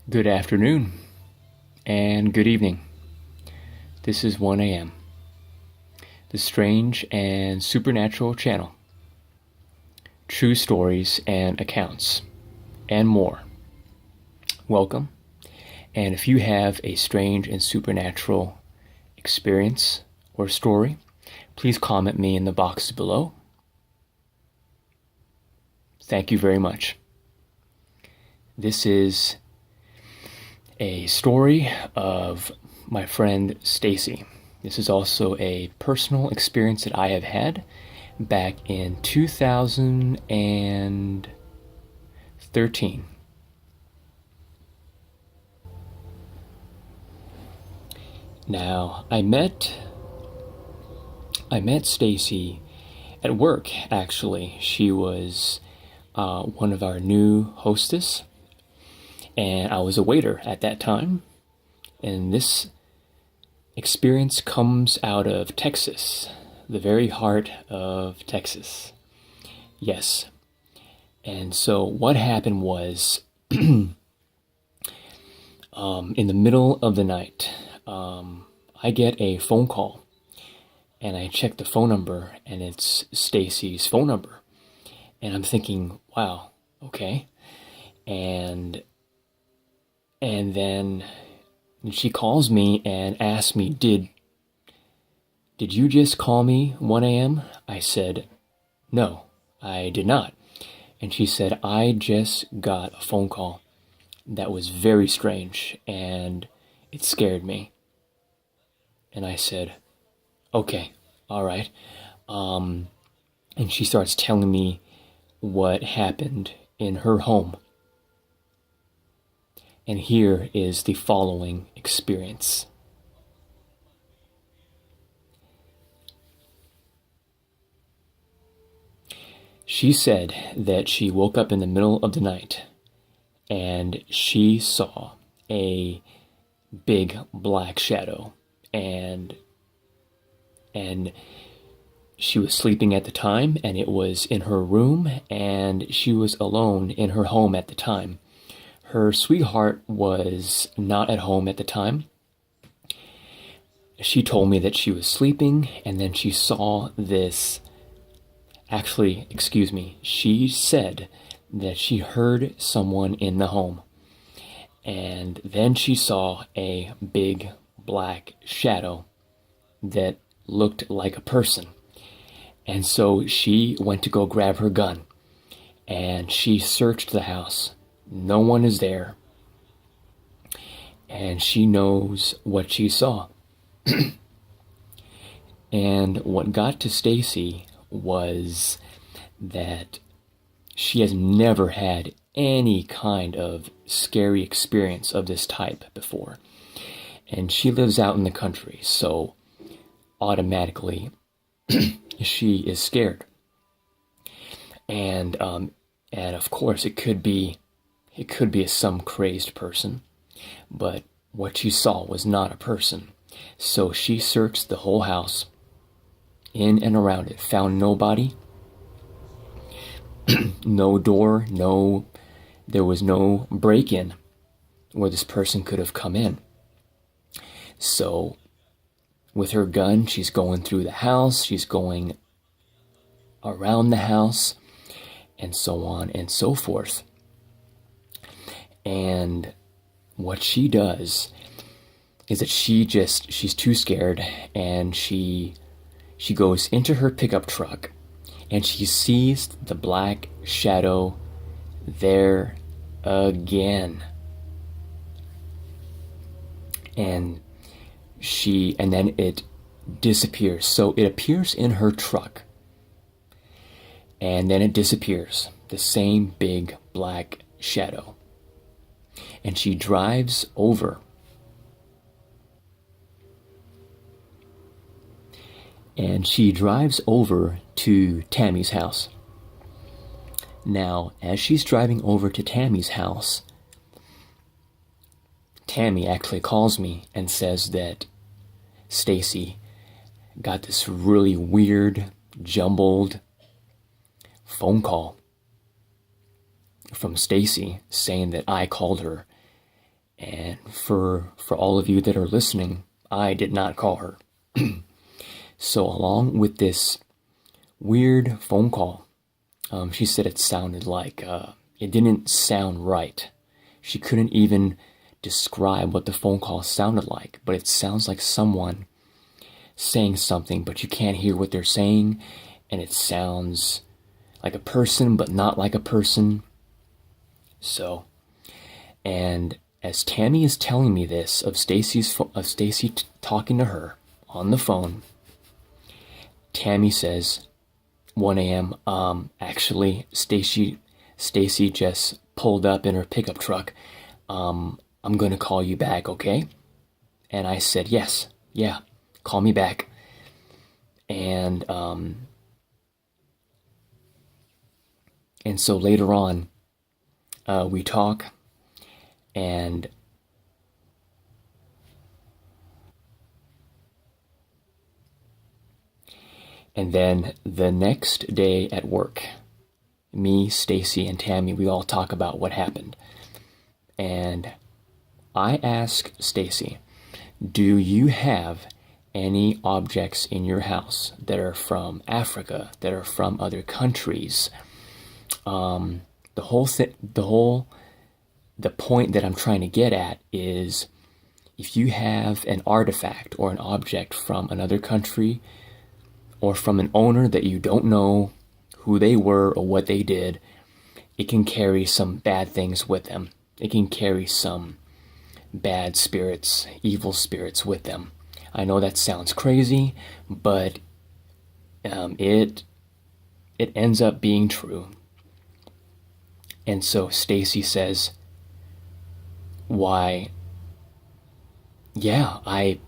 Good afternoon and good evening. This is 1 a.m., the Strange and Supernatural channel. True stories and accounts, and more. Welcome, and if you have a strange and supernatural experience or story, please comment me in the box below. Thank you very much. This is a story of my friend Stacy. This is also a personal experience that I have had back in 2013. Now, I met Stacy at work, actually. She was one of our new hostess, and I was a waiter at that time. And this experience comes out of Texas, the very heart of Texas. Yes. And so what happened was, in the middle of the night, I get a phone call, and I check the phone number, and it's Stacy's phone number. And I'm thinking, wow, okay. And then she calls me and asks me, did you just call me 1 a.m.? I said, no, I did not. And she said, I just got a phone call that was very strange, and it scared me. And I said, okay, all right. And she starts telling me what happened in her home. And here is the following experience. She said that she woke up in the middle of the night and she saw a big black shadow, and she was sleeping at the time, and it was in her room, and she was alone in her home at the time. Her sweetheart was not at home at the time. She told me that she was sleeping, and then she saw this. Actually, excuse me, she said that she heard someone in the home. And then she saw a big black shadow that looked like a person. And so she went to go grab her gun, and she searched the house. No one is there. And she knows what she saw. And what got to Stacy was that she has never had any kind of scary experience of this type before. And she lives out in the country, so automatically she is scared. And of course it could be some crazed person, but what she saw was not a person. So she searched the whole house, in and around it, found nobody, no door, there was no break-in where this person could have come in. So with her gun, she's going through the house, she's going around the house, and so on and so forth. And what she does is that she's too scared, and she goes into her pickup truck, and she sees the black shadow there again. And then it disappears. So it appears in her truck, and then it disappears. The same big black shadow. And she drives over. And she drives over to Tammy's house. Now, as she's driving over to Tammy's house, Tammy actually calls me and says that Stacy got this really weird, jumbled phone call from Stacy saying that I called her And for all of you that are listening, I did not call her. So along with this weird phone call, she said it sounded like, it didn't sound right. She couldn't even describe what the phone call sounded like, but it sounds like someone saying something, but you can't hear what they're saying, and it sounds like a person, but not like a person. So, and as Tammy is telling me this of Stacy talking to her on the phone, Tammy says, 1 a.m. Actually, Stacy just pulled up in her pickup truck. I'm gonna call you back, okay? And I said, yes, yeah, call me back. And so later on, we talk, and then the next day at work, me, Stacy, and Tammy, we all talk about what happened. And I ask Stacy, do you have any objects in your house that are from Africa, that are from other countries? The point that I'm trying to get at is, if you have an artifact or an object from another country, or from an owner that you don't know who they were or what they did, it can carry some bad things with them. It can carry some bad spirits, evil spirits with them. I know that sounds crazy, but it ends up being true. And so Stacy says, why, yeah, I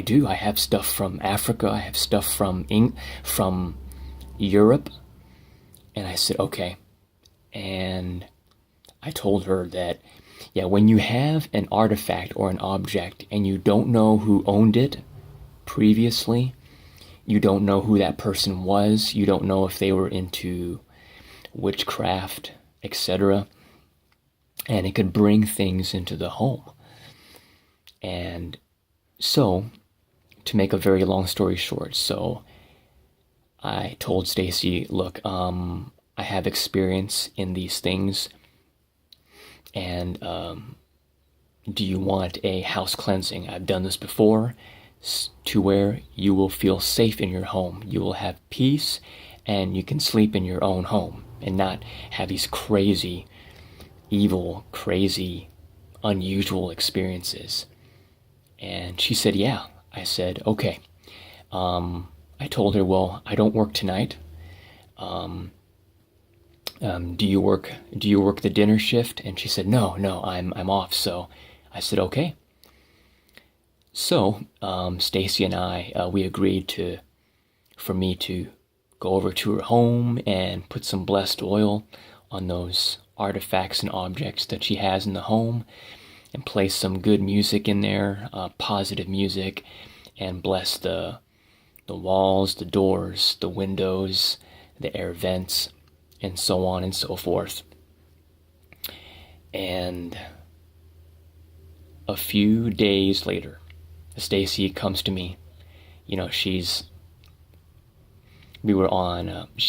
do. I have stuff from Africa. I have stuff from Europe. And I said, okay. And I told her that, yeah, when you have an artifact or an object and you don't know who owned it previously, you don't know who that person was, you don't know if they were into witchcraft, etc., and it could bring things into the home. And so, to make a very long story short, so I told Stacy, look, I have experience in these things, and do you want a house cleansing? I've done this before, to where you will feel safe in your home. You will have peace, and you can sleep in your own home and not have these crazy, evil, crazy, unusual experiences. And she said, yeah. I said, okay. I told her, well, I don't work tonight. Do you work the dinner shift? And she said, no, I'm off. So I said, okay. So Stacy and I, we agreed for me to go over to her home and put some blessed oil on those artifacts and objects that she has in the home, and play some good music in there, positive music, and bless the walls, the doors, the windows, the air vents, and so on and so forth. And a few days later, Stacy comes to me. You know, she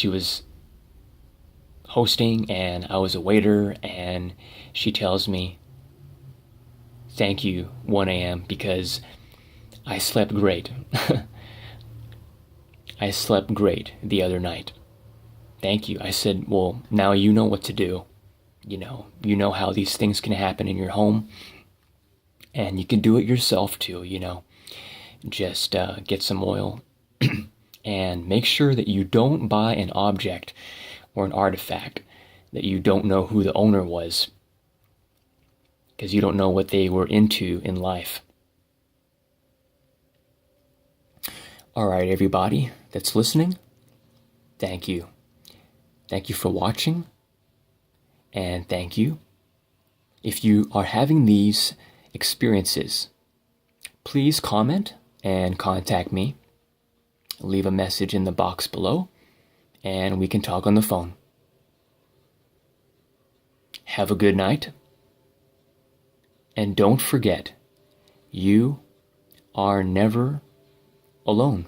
was hosting and I was a waiter, and she tells me, thank you, 1 a.m., because I slept great. I slept great the other night. Thank you. I said, well, now you know what to do. You know how these things can happen in your home, and you can do it yourself too, Just get some oil and make sure that you don't buy an object or an artifact that you don't know who the owner was, because you don't know what they were into in life. All right, everybody that's listening, thank you. Thank you for watching, and thank you. If you are having these experiences, please comment and contact me. Leave a message in the box below, and we can talk on the phone. Have a good night, And don't forget, you are never alone.